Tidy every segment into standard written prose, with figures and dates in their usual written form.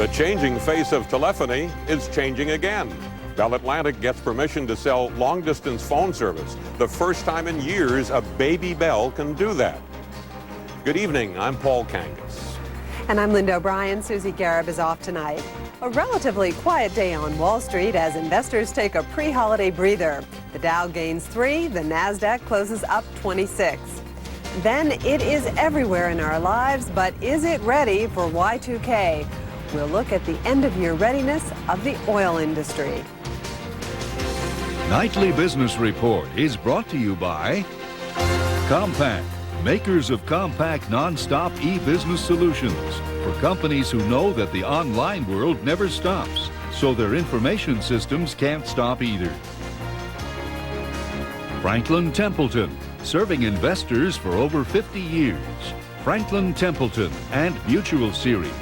The changing face of telephony is changing again. Bell Atlantic gets permission to sell long-distance phone service. The first time in years a baby Bell can do that. Good evening, I'm Paul Kangas. And I'm Linda O'Brien. Susie Garib is off tonight. A relatively quiet day on Wall Street as investors take a pre-holiday breather. The Dow gains 3, the NASDAQ closes up 26. Then it is everywhere in our lives, but is it ready for Y2K? We'll look at the end-of-year readiness of the oil industry. Nightly Business Report is brought to you by Compaq, makers of compact non-stop e-business solutions for companies who know that the online world never stops, so their information systems can't stop either. Franklin Templeton, serving investors for over 50 years. Franklin Templeton and Mutual Series,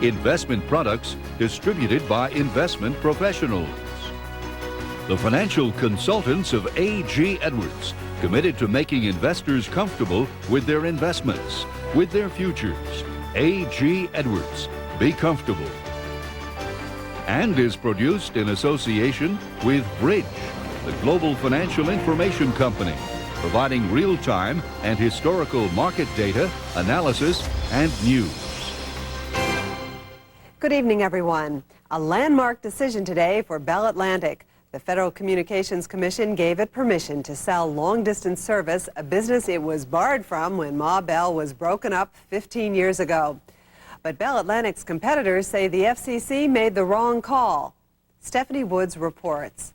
investment products distributed by investment professionals. The financial consultants of A.G. Edwards, committed to making investors comfortable with their investments, with their futures. A.G. Edwards, be comfortable. And is produced in association with Bridge, the global financial information company, providing real-time and historical market data, analysis, and news. Good evening, everyone. A landmark decision today for Bell Atlantic. The Federal Communications Commission gave it permission to sell long-distance service, a business it was barred from when Ma Bell was broken up 15 years ago. But Bell Atlantic's competitors say the FCC made the wrong call. Stephanie Woods reports.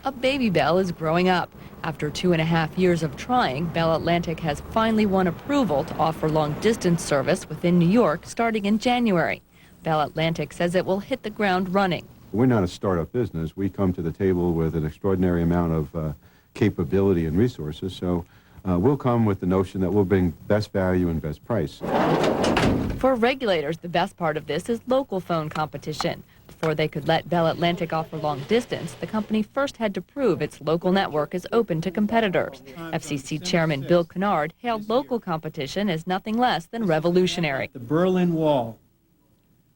A baby Bell is growing up. After 2.5 years of trying, Bell Atlantic has finally won approval to offer long-distance service within New York starting in January. Bell Atlantic says it will hit the ground running. We're not a startup business. We come to the table with an extraordinary amount of capability and resources, so we'll come with the notion that we'll bring best value and best price. For regulators, the best part of this is local phone competition. Before they could let Bell Atlantic offer long distance, the company first had to prove its local network is open to competitors. FCC Chairman Bill Kennard hailed local competition as nothing less than revolutionary. The Berlin Wall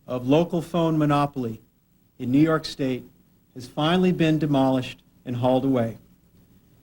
of local phone monopoly in New York State has finally been demolished and hauled away.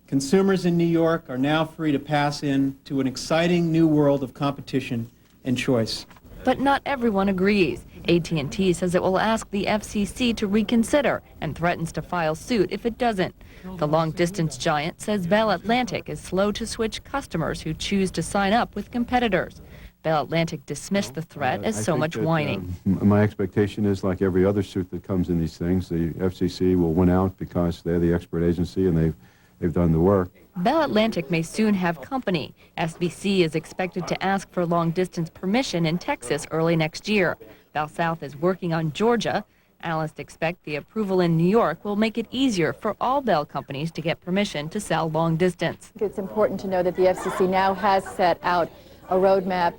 Consumers in New York are now free to pass into an exciting new world of competition and choice. But not everyone agrees. AT&T says it will ask the FCC to reconsider and threatens to file suit if it doesn't. The long-distance giant says Bell Atlantic is slow to switch customers who choose to sign up with competitors. Bell Atlantic dismissed the threat as so much whining. My expectation is, like every other suit that comes in these things, the FCC will win out because they're the expert agency and they've done the work. Bell Atlantic may soon have company. SBC is expected to ask for long-distance permission in Texas early next year. Bell South is working on Georgia. Analysts expect the approval in New York will make it easier for all Bell companies to get permission to sell long distance. It's important to know that the FCC now has set out a roadmap.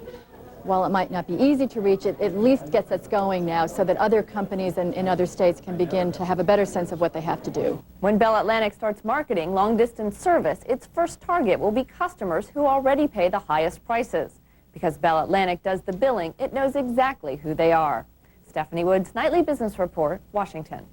While it might not be easy to reach, it at least gets us going now so that other companies in other states can begin to have a better sense of what they have to do. When Bell Atlantic starts marketing long-distance service, its first target will be customers who already pay the highest prices. Because Bell Atlantic does the billing, it knows exactly who they are. Stephanie Woods, Nightly Business Report, Washington.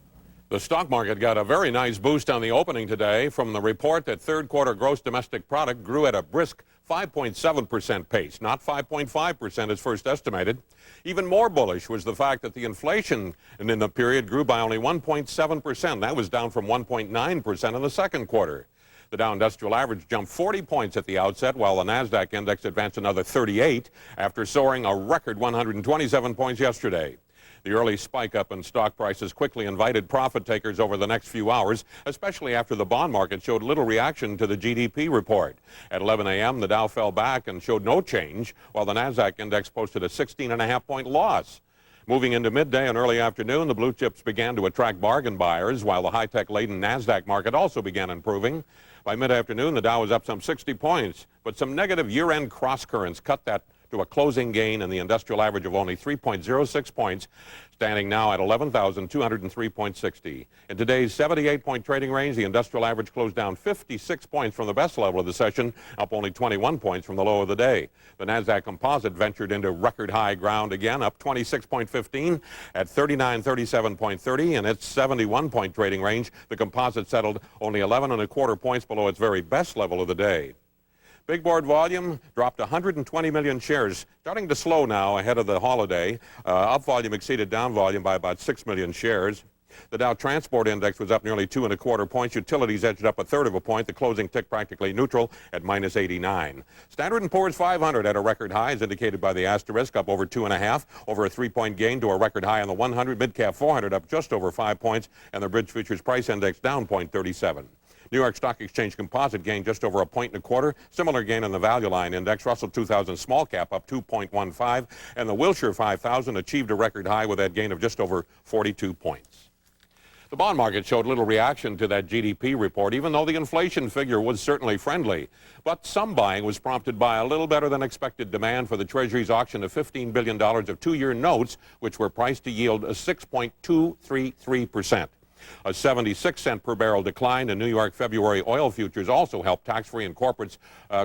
The stock market got a very nice boost on the opening today from the report that third quarter gross domestic product grew at a brisk 5.7% pace, not 5.5% as first estimated. Even more bullish was the fact that the inflation in the period grew by only 1.7%. That was down from 1.9% in the second quarter. The Dow Industrial Average jumped 40 points at the outset, while the NASDAQ index advanced another 38 after soaring a record 127 points yesterday. The early spike up in stock prices quickly invited profit takers over the next few hours, especially after the bond market showed little reaction to the GDP report. At 11 a.m., the Dow fell back and showed no change, while the NASDAQ index posted a 16.5-point loss. Moving into midday and early afternoon, the blue chips began to attract bargain buyers, while the high-tech-laden NASDAQ market also began improving. By mid-afternoon, the Dow was up some 60 points, but some negative year-end cross-currents cut that to a closing gain in the industrial average of only 3.06 points, standing now at 11,203.60. In today's 78-point trading range, the industrial average closed down 56 points from the best level of the session, up only 21 points from the low of the day. The NASDAQ Composite ventured into record high ground again, up 26.15 at 3937.30. In its 71-point trading range, the composite settled only 11.25 points below its very best level of the day. Big board volume dropped 120 million shares, starting to slow now ahead of the holiday. Up volume exceeded down volume by about 6 million shares. The Dow Transport Index was up nearly 2.25 points. Utilities edged up 1/3 of a point. The closing ticked practically neutral at -89. Standard & Poor's 500 at a record high, as indicated by the asterisk, up over 2.5, over a 3-point gain to a record high on the 100. Mid-cap 400 up just over 5 points, and the Bridge Futures Price Index down 0.37. New York Stock Exchange Composite gained just over 1.25 points. Similar gain on the Value Line Index. Russell 2000 Small Cap up 2.15, and the Wilshire 5000 achieved a record high with that gain of just over 42 points. The bond market showed little reaction to that GDP report, even though the inflation figure was certainly friendly. But some buying was prompted by a little better than expected demand for the Treasury's auction of $15 billion of 2-year notes, which were priced to yield a 6.233%. A 76-cent per barrel decline in New York February oil futures also helped tax-free and corporates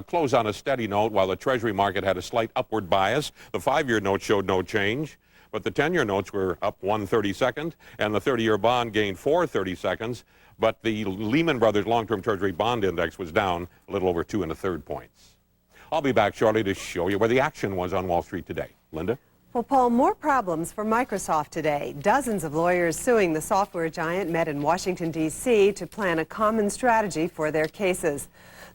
close on a steady note, while the Treasury market had a slight upward bias. The 5-year note showed no change, but the 10-year notes were up 1/32, and the 30-year bond gained 4/32. But the Lehman Brothers long-term Treasury bond index was down a little over 2 1/3 points. I'll be back shortly to show you where the action was on Wall Street today. Linda? Well, Paul, more problems for Microsoft today. Dozens of lawyers suing the software giant met in Washington, D.C. to plan a common strategy for their cases.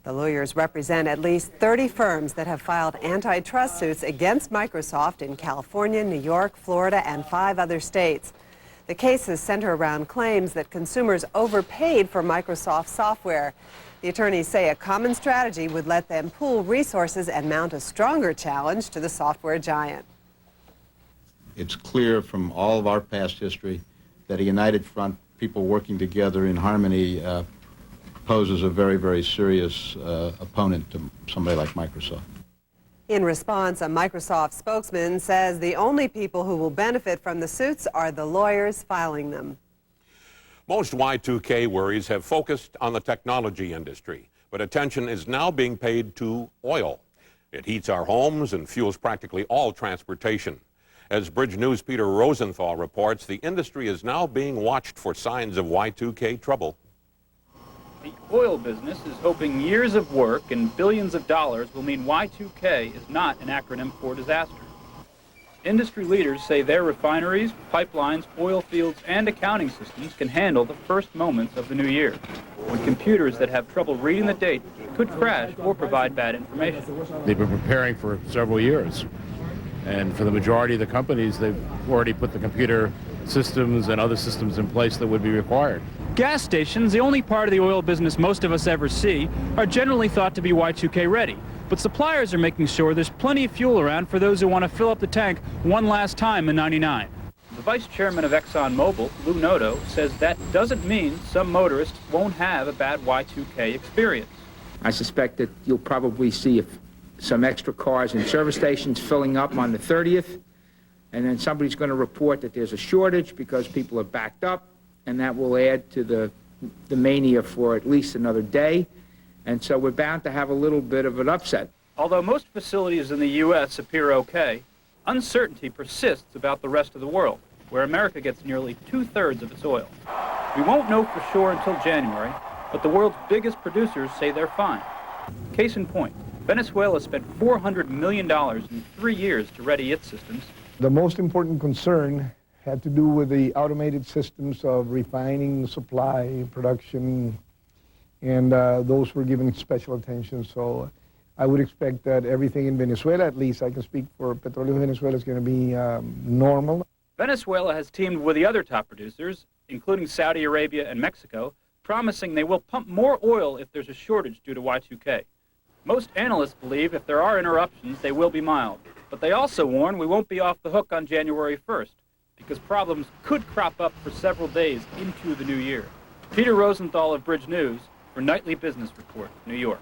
The lawyers represent at least 30 firms that have filed antitrust suits against Microsoft in California, New York, Florida, and 5 other states. The cases center around claims that consumers overpaid for Microsoft software. The attorneys say a common strategy would let them pool resources and mount a stronger challenge to the software giant. It's clear from all of our past history that a united front, people working together in harmony, poses a very, very serious opponent to somebody like Microsoft. In response, a Microsoft spokesman says the only people who will benefit from the suits are the lawyers filing them. Most Y2K worries have focused on the technology industry, but attention is now being paid to oil. It heats our homes and fuels practically all transportation. As Bridge News' Peter Rosenthal reports, the industry is now being watched for signs of Y2K trouble. The oil business is hoping years of work and billions of dollars will mean Y2K is not an acronym for disaster. Industry leaders say their refineries, pipelines, oil fields, and accounting systems can handle the first moments of the new year, when computers that have trouble reading the date could crash or provide bad information. They've been preparing for several years. And for the majority of the companies, they've already put the computer systems and other systems in place that would be required. Gas stations, the only part of the oil business most of us ever see, are generally thought to be Y2K ready. But suppliers are making sure there's plenty of fuel around for those who want to fill up the tank one last time in '99. The vice chairman of ExxonMobil, Lou Noto, says that doesn't mean some motorists won't have a bad Y2K experience. I suspect that you'll probably see some extra cars in service stations filling up on the 30th, and then somebody's going to report that there's a shortage because people are backed up, and that will add to the mania for at least another day. And so we're bound to have a little bit of an upset. Although most facilities in the U.S. appear okay, uncertainty persists about the rest of the world, where America gets nearly 2/3 of its oil. We won't know for sure until January, but the world's biggest producers say they're fine. Case in point, Venezuela spent $400 million in 3 years to ready its systems. The most important concern had to do with the automated systems of refining, supply, production, and those were given special attention. So I would expect that everything in Venezuela, at least I can speak for Petróleo Venezuela, is going to be normal. Venezuela has teamed with the other top producers, including Saudi Arabia and Mexico, promising they will pump more oil if there's a shortage due to Y2K. Most analysts believe if there are interruptions, they will be mild. But they also warn we won't be off the hook on January 1st, because problems could crop up for several days into the new year. Peter Rosenthal of Bridge News for Nightly Business Report, New York.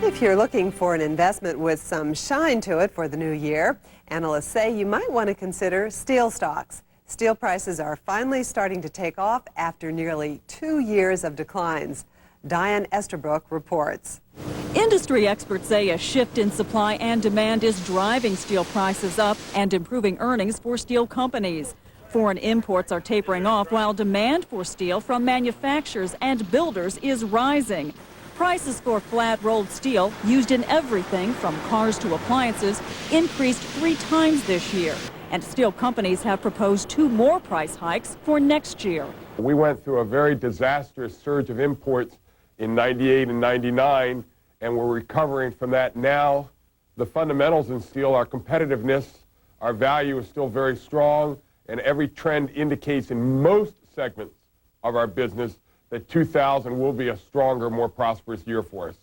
If you're looking for an investment with some shine to it for the new year, analysts say you might want to consider steel stocks. Steel prices are finally starting to take off after nearly 2 years of declines. Diane Estabrook reports. Industry experts say a shift in supply and demand is driving steel prices up and improving earnings for steel companies. Foreign imports are tapering off while demand for steel from manufacturers and builders is rising. Prices for flat-rolled steel, used in everything from cars to appliances, increased 3 times this year. And steel companies have proposed 2 more price hikes for next year. We went through a very disastrous surge of imports in 98 and 99, and we're recovering from that now. The fundamentals in steel, our competitiveness, our value is still very strong, and every trend indicates in most segments of our business that 2000 will be a stronger, more prosperous year for us.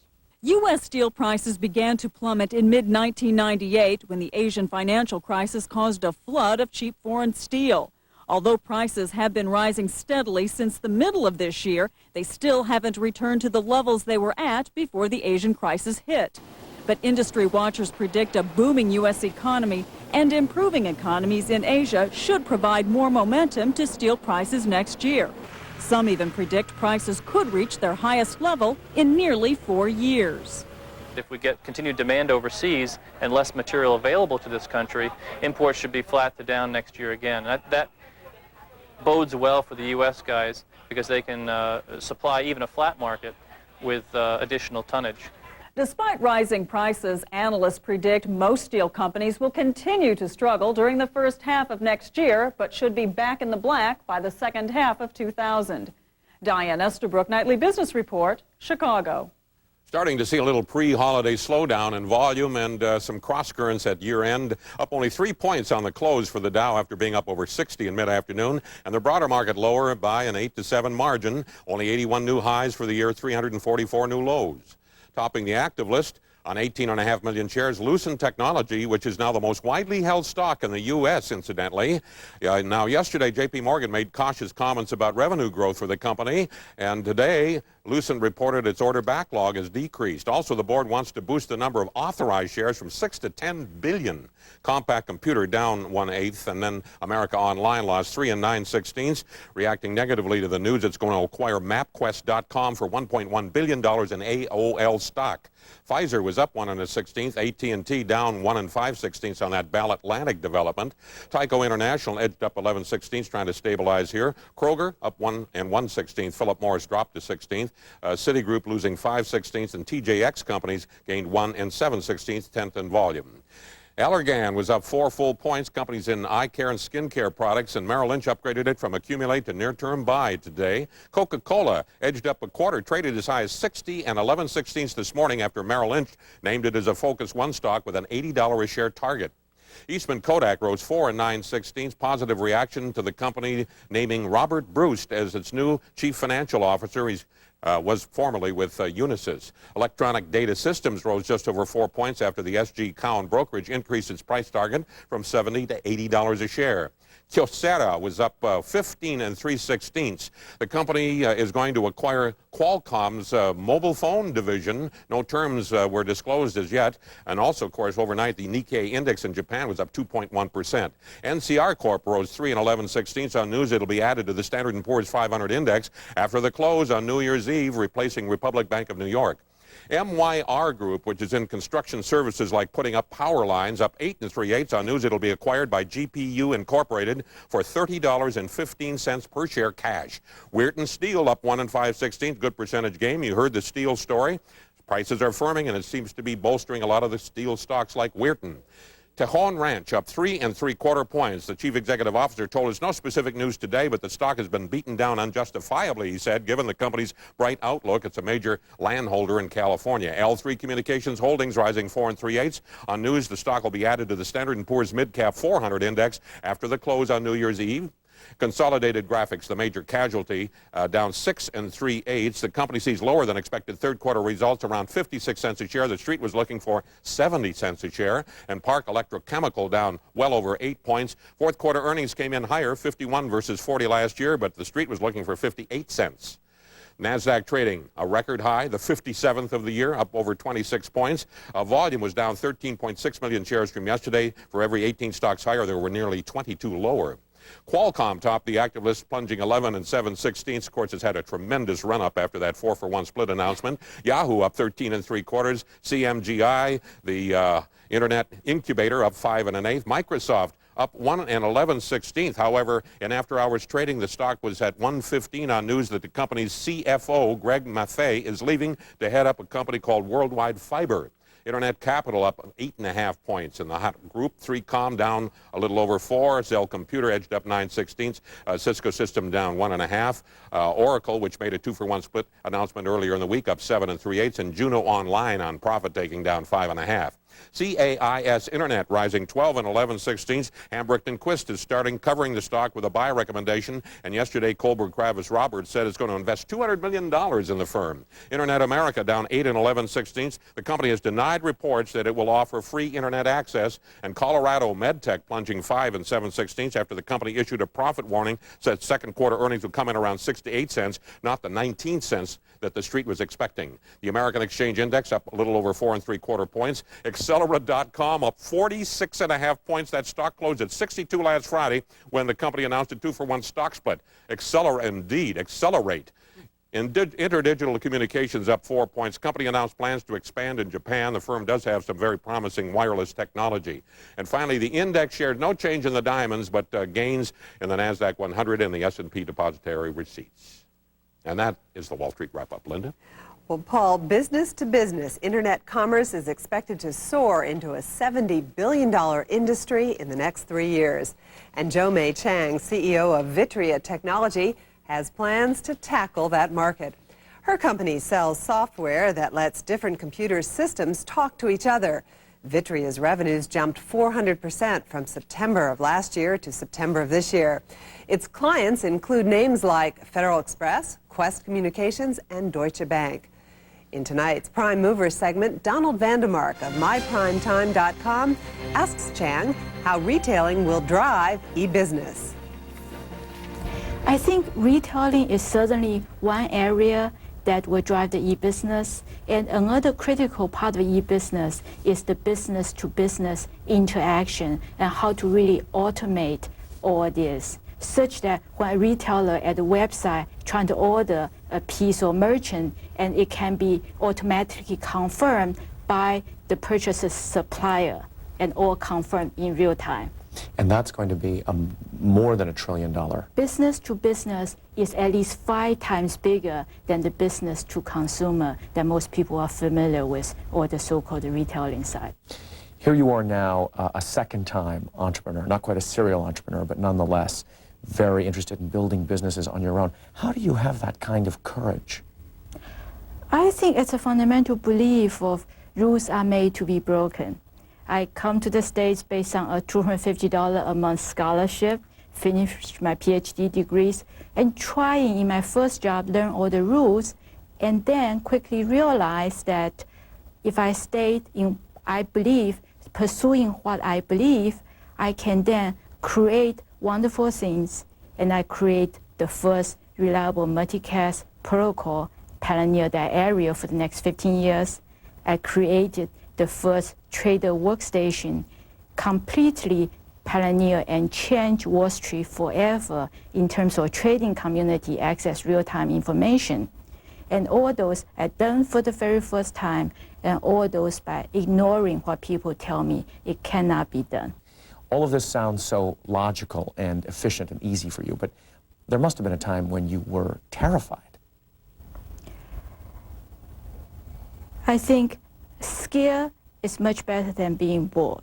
U.S. steel prices began to plummet in mid-1998 when the Asian financial crisis caused a flood of cheap foreign steel. Although prices have been rising steadily since the middle of this year, they still haven't returned to the levels they were at before the Asian crisis hit. But industry watchers predict a booming U.S. economy and improving economies in Asia should provide more momentum to steel prices next year. Some even predict prices could reach their highest level in nearly 4 years. If we get continued demand overseas and less material available to this country, imports should be flat to down next year again. That bodes well for the U.S. guys because they can supply even a flat market with additional tonnage. Despite rising prices, analysts predict most steel companies will continue to struggle during the first half of next year, but should be back in the black by the second half of 2000. Diane Estabrook, Nightly Business Report, Chicago. Starting to see a little pre-holiday slowdown in volume and some cross-currents at year-end. Up only 3 points on the close for the Dow after being up over 60 in mid-afternoon. And the broader market lower by an 8 to 7 margin. Only 81 new highs for the year, 344 new lows. Topping the active list on 18.5 million shares, Lucent Technology, which is now the most widely held stock in the U.S., incidentally. Now, yesterday, J.P. Morgan made cautious comments about revenue growth for the company, and today, Lucent reported its order backlog has decreased. Also, the board wants to boost the number of authorized shares from 6 to 10 billion. Compaq Computer down 1/8, and then America Online lost 3 9/16, reacting negatively to the news it's going to acquire MapQuest.com for $1.1 billion in AOL stock. Pfizer was up 1 1/16, AT&T down 1 5/16 on that Bell Atlantic development. Tyco International edged up 11/16, trying to stabilize here. Kroger up 1 1/16. Philip Morris dropped to 16th. Citigroup losing 5/16, and TJX companies gained 1 7/16, 10th in volume. Allergan was up 4 full points. Companies in eye care and skin care products, and Merrill Lynch upgraded it from accumulate to near-term buy today. Coca-Cola edged up a quarter, traded as high as 60 11/16 this morning after Merrill Lynch named it as a Focus One stock with an $80 a share target. Eastman Kodak rose 4 9/16, positive reaction to the company naming Robert Bruce as its new chief financial officer. He's was formerly with Unisys. Electronic Data Systems rose just over 4 points after the SG Cowen brokerage increased its price target from $70 to $80 a share. Kyocera was up 15 3/16. The company is going to acquire Qualcomm's mobile phone division. No terms were disclosed as yet. And also, of course, overnight, the Nikkei index in Japan was up 2.1%. NCR Corp rose 3 11/16 on news it'll be added to the Standard & Poor's 500 index after the close on New Year's Eve, replacing Republic Bank of New York. MYR Group, which is in construction services like putting up power lines, up 8 3/8 on news it'll be acquired by GPU Incorporated for $30.15 per share cash. Weirton Steel up 1 5/16, good percentage gain. You heard the steel story. Prices are firming, and it seems to be bolstering a lot of the steel stocks like Weirton. Tejon Ranch up 3 3/4 points. The chief executive officer told us no specific news today, but the stock has been beaten down unjustifiably, he said, given the company's bright outlook. It's a major landholder in California. L3 Communications Holdings rising 4 3/8. On news, the stock will be added to the Standard & Poor's Mid-Cap 400 index after the close on New Year's Eve. Consolidated Graphics, the major casualty, down 6 3/8. The company sees lower than expected third quarter results, around 56 cents a share. The street was looking for 70 cents a share. And Park Electrochemical down well over 8 points. Fourth quarter earnings came in higher, 51 versus 40 last year, but the street was looking for 58 cents. NASDAQ trading a record high, the 57th of the year, up over 26 points. Volume was down 13.6 million shares from yesterday. For every 18 stocks higher, there were nearly 22 lower. Qualcomm topped the active list, plunging 11 7/16. Of course, it's had a tremendous run-up after that 4-for-1 split announcement. Yahoo up 13 3/4. CMGI, the Internet incubator, up 5 1/8. Microsoft up 1 11/16. However, in after-hours trading, the stock was at 115 on news that the company's CFO, Greg Maffei, is leaving to head up a company called Worldwide Fiber. Internet Capital up 8.5 points in the hot group. 3Com down a little over 4. Zell Computer edged up 9/16. Cisco System down 1.5. Oracle, which made a 2-for-1 split announcement earlier in the week, up 7 3/8. And Juno Online on profit taking down 5.5. CAIS Internet rising 12 11/16. Hambrecht & Quist is starting covering the stock with a buy recommendation, and yesterday Kohlberg Kravis Roberts said it's going to invest $200 million in the firm. Internet America down 8 11/16. The company has denied reports that it will offer free internet access, and Colorado MedTech plunging 5 7/16 after the company issued a profit warning, said second quarter earnings would come in around 6 to 8 cents, not the 19 cents that the street was expecting. The American Exchange Index up a little over 4 3/4 points. Accelera.com up 46.5 points. That stock closed at 62 last Friday when the company announced a 2-for-1 stock split. Accelerate. Interdigital Communications up 4 points. Company announced plans to expand in Japan. The firm does have some very promising wireless technology. And finally, the index shared no change in the diamonds, but gains in the NASDAQ 100 and the S&P depository receipts. And that is the Wall Street wrap-up. Linda? Well, Paul, business to business, internet commerce is expected to soar into a $70 billion industry in the next 3 years. And Jo Mei Chang, CEO of Vitria Technology, has plans to tackle that market. Her company sells software that lets different computer systems talk to each other. Vitria's revenues jumped 400% from September of last year to September of this year. Its clients include names like Federal Express, Quest Communications, and Deutsche Bank. In tonight's Prime Movers segment, Donald Vandemark of MyPrimetime.com asks Chang how retailing will drive e-business. I think retailing is certainly one area that will drive the e-business. And another critical part of e-business is the business-to-business interaction and how to really automate all this, such that when a retailer at the website trying to order a piece or merchant, and it can be automatically confirmed by the purchaser's supplier and all confirmed in real time. And that's going to be more than $1 trillion. Business to business is at least 5 times bigger than the business to consumer that most people are familiar with, or the so-called retailing side. Here you are now, a second-time entrepreneur, not quite a serial entrepreneur, but nonetheless very interested in building businesses on your own. How do you have that kind of courage? I think it's a fundamental belief of rules are made to be broken. I come to the States based on a $250 a month scholarship, finished my PhD degrees, and trying in my first job learn all the rules, and then quickly realize that if I stayed in, I believe, pursuing what I believe, I can then create wonderful things, and I create the first reliable multicast protocol, pioneered that area for the next 15 years. I created the first trader workstation, completely pioneer and change Wall Street forever in terms of trading community access real-time information. And all those I done for the very first time, and all those by ignoring what people tell me it cannot be done. All of this sounds so logical and efficient and easy for you, but there must have been a time when you were terrified. I think scare is much better than being bored.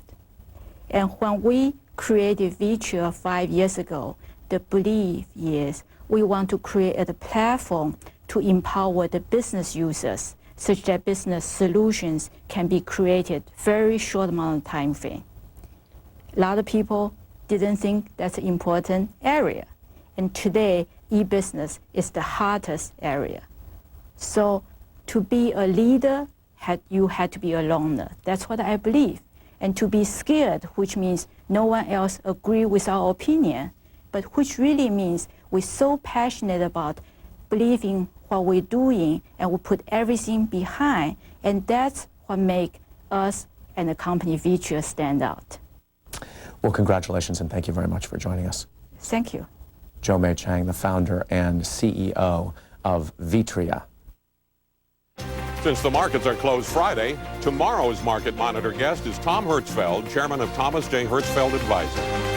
And when we created Vitria 5 years ago, the belief is we want to create a platform to empower the business users such that business solutions can be created very short amount of time frame. A lot of people didn't think that's an important area. And today, e-business is the hottest area. So to be a leader, you had to be a loner. That's what I believe. And to be scared, which means no one else agree with our opinion, but which really means we're so passionate about believing what we're doing and we put everything behind. And that's what makes us and the company Vitria stand out. Well, congratulations and thank you very much for joining us. Thank you. Jo May Chang, the founder and CEO of Vitria. Since the markets are closed Friday, tomorrow's Market Monitor guest is Tom Hertzfeld, chairman of Thomas J. Hertzfeld Advisors.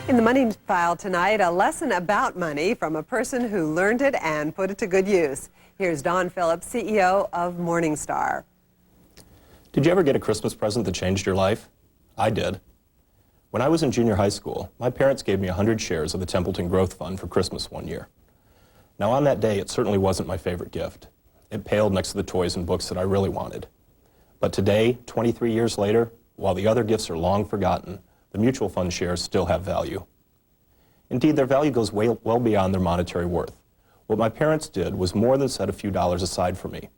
In the Money File tonight, a lesson about money from a person who learned it and put it to good use. Here's Don Phillips, CEO of Morningstar. Did you ever get a Christmas present that changed your life? I did. When I was in junior high school, my parents gave me 100 shares of the Templeton Growth Fund for Christmas one year. Now on that day, it certainly wasn't my favorite gift. It paled next to the toys and books that I really wanted. But today, 23 years later, while the other gifts are long forgotten, the mutual fund shares still have value. Indeed, their value goes well beyond their monetary worth. What my parents did was more than set a few dollars aside for me.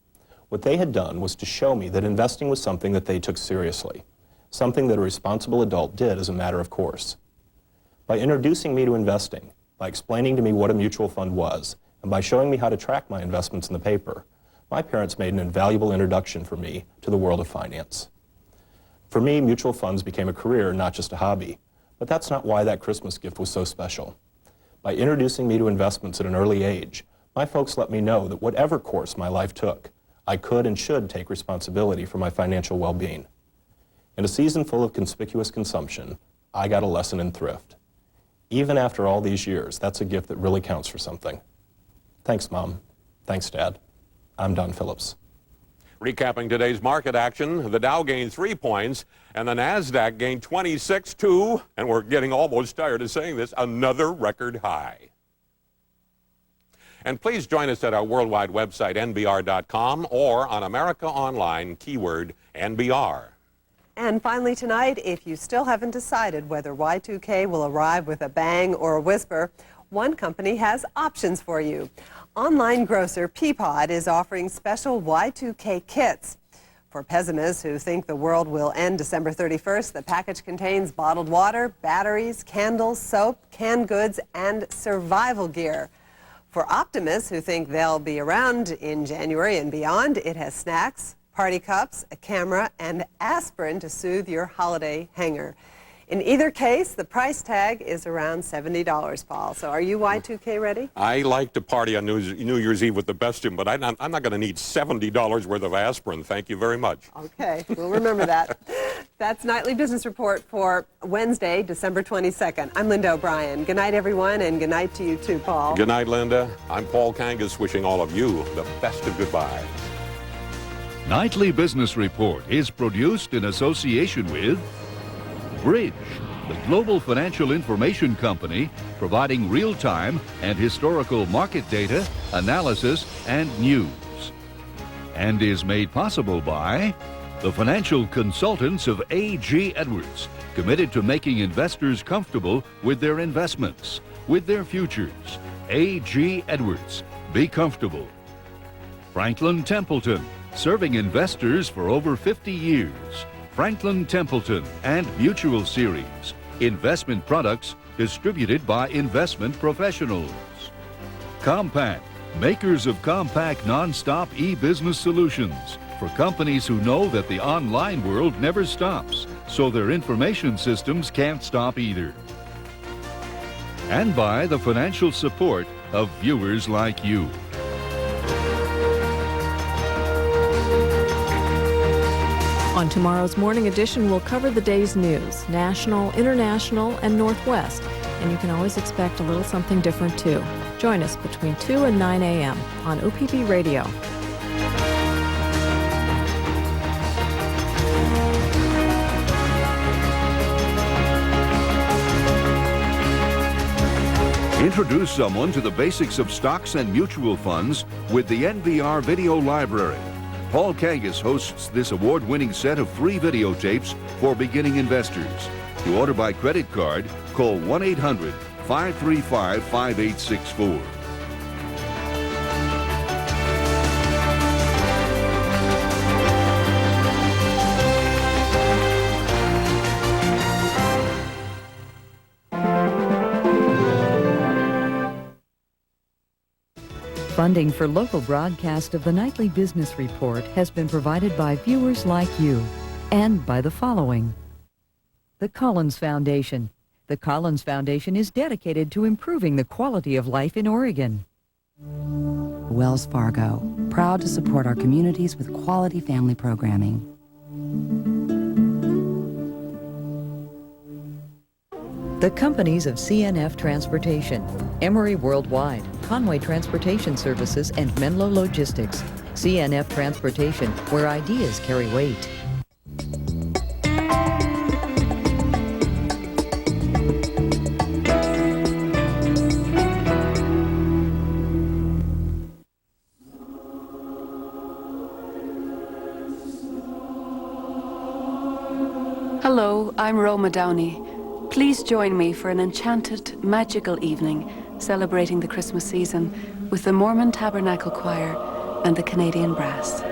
What they had done was to show me that investing was something that they took seriously, something that a responsible adult did as a matter of course. By introducing me to investing, by explaining to me what a mutual fund was, and by showing me how to track my investments in the paper, my parents made an invaluable introduction for me to the world of finance. For me, mutual funds became a career, not just a hobby. But that's not why that Christmas gift was so special. By introducing me to investments at an early age, my folks let me know that whatever course my life took, I could and should take responsibility for my financial well-being. In a season full of conspicuous consumption, I got a lesson in thrift. Even after all these years, that's a gift that really counts for something. Thanks, Mom. Thanks, Dad. I'm Don Phillips. Recapping today's market action, the Dow gained 3 points and the NASDAQ gained 26 to, and we're getting almost tired of saying this, another record high. And please join us at our worldwide website, NBR.com, or on America Online, keyword NBR. And finally tonight, if you still haven't decided whether Y2K will arrive with a bang or a whisper, one company has options for you. Online grocer Peapod is offering special Y2K kits. For pessimists who think the world will end December 31st, the package contains bottled water, batteries, candles, soap, canned goods, and survival gear. For optimists who think they'll be around in January and beyond, it has snacks, party cups, a camera, and aspirin to soothe your holiday hangover. In either case, the price tag is around $70, Paul. So are you Y2K ready? I like to party on New Year's Eve with the best of them, but I'm not going to need $70 worth of aspirin. Thank you very much. Okay, we'll remember that. That's Nightly Business Report for Wednesday, December 22nd. I'm Linda O'Brien. Good night, everyone, and good night to you too, Paul. Good night, Linda. I'm Paul Kangas, wishing all of you the best of goodbyes. Nightly Business Report is produced in association with Bridge, the global financial information company providing real-time and historical market data, analysis, and news. And is made possible by the financial consultants of A.G. Edwards, committed to making investors comfortable with their investments, with their futures. A.G. Edwards, be comfortable. Franklin Templeton, serving investors for over 50 years. Franklin Templeton and Mutual Series. Investment products distributed by investment professionals. Compact, makers of compact non-stop e-business solutions for companies who know that the online world never stops, so their information systems can't stop either. And by the financial support of viewers like you. On tomorrow's morning edition, we'll cover the day's news, national, international, and Northwest. And you can always expect a little something different, too. Join us between 2 and 9 a.m. on OPB Radio. Introduce someone to the basics of stocks and mutual funds with the NVR Video Library. Paul Kangas hosts this award-winning set of free videotapes for beginning investors. To order by credit card, call 1-800-535-5864. Funding for local broadcast of the Nightly Business Report has been provided by viewers like you and by the following. The Collins Foundation. The Collins Foundation is dedicated to improving the quality of life in Oregon. Wells Fargo, proud to support our communities with quality family programming. The companies of CNF Transportation, Emory Worldwide, Conway Transportation Services, and Menlo Logistics. CNF Transportation, where ideas carry weight. Hello, I'm Roma Downey. Please join me for an enchanted, magical evening celebrating the Christmas season with the Mormon Tabernacle Choir and the Canadian Brass.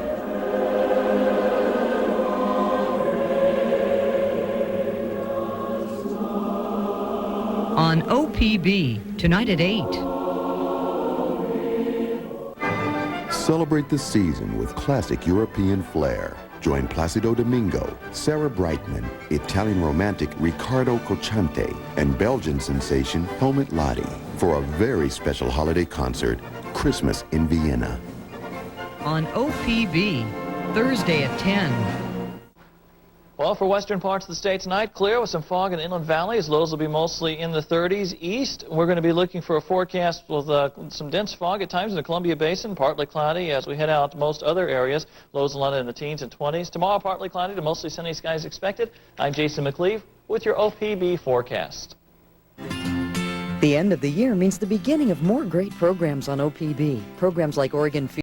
On OPB, tonight at 8. Celebrate the season with classic European flair. Join Placido Domingo, Sarah Brightman, Italian romantic Riccardo Cocciante, and Belgian sensation Helmut Ladi for a very special holiday concert, Christmas in Vienna. On OPB, Thursday at 10. Well, for western parts of the state tonight, clear with some fog in the inland valleys. Lows will be mostly in the 30s. East, we're going to be looking for a forecast with some dense fog at times in the Columbia Basin, partly cloudy as we head out to most other areas. Lows a lot in the teens and 20s. Tomorrow, partly cloudy to mostly sunny skies expected. I'm Jason McLeave with your OPB forecast. The end of the year means the beginning of more great programs on OPB. Programs like Oregon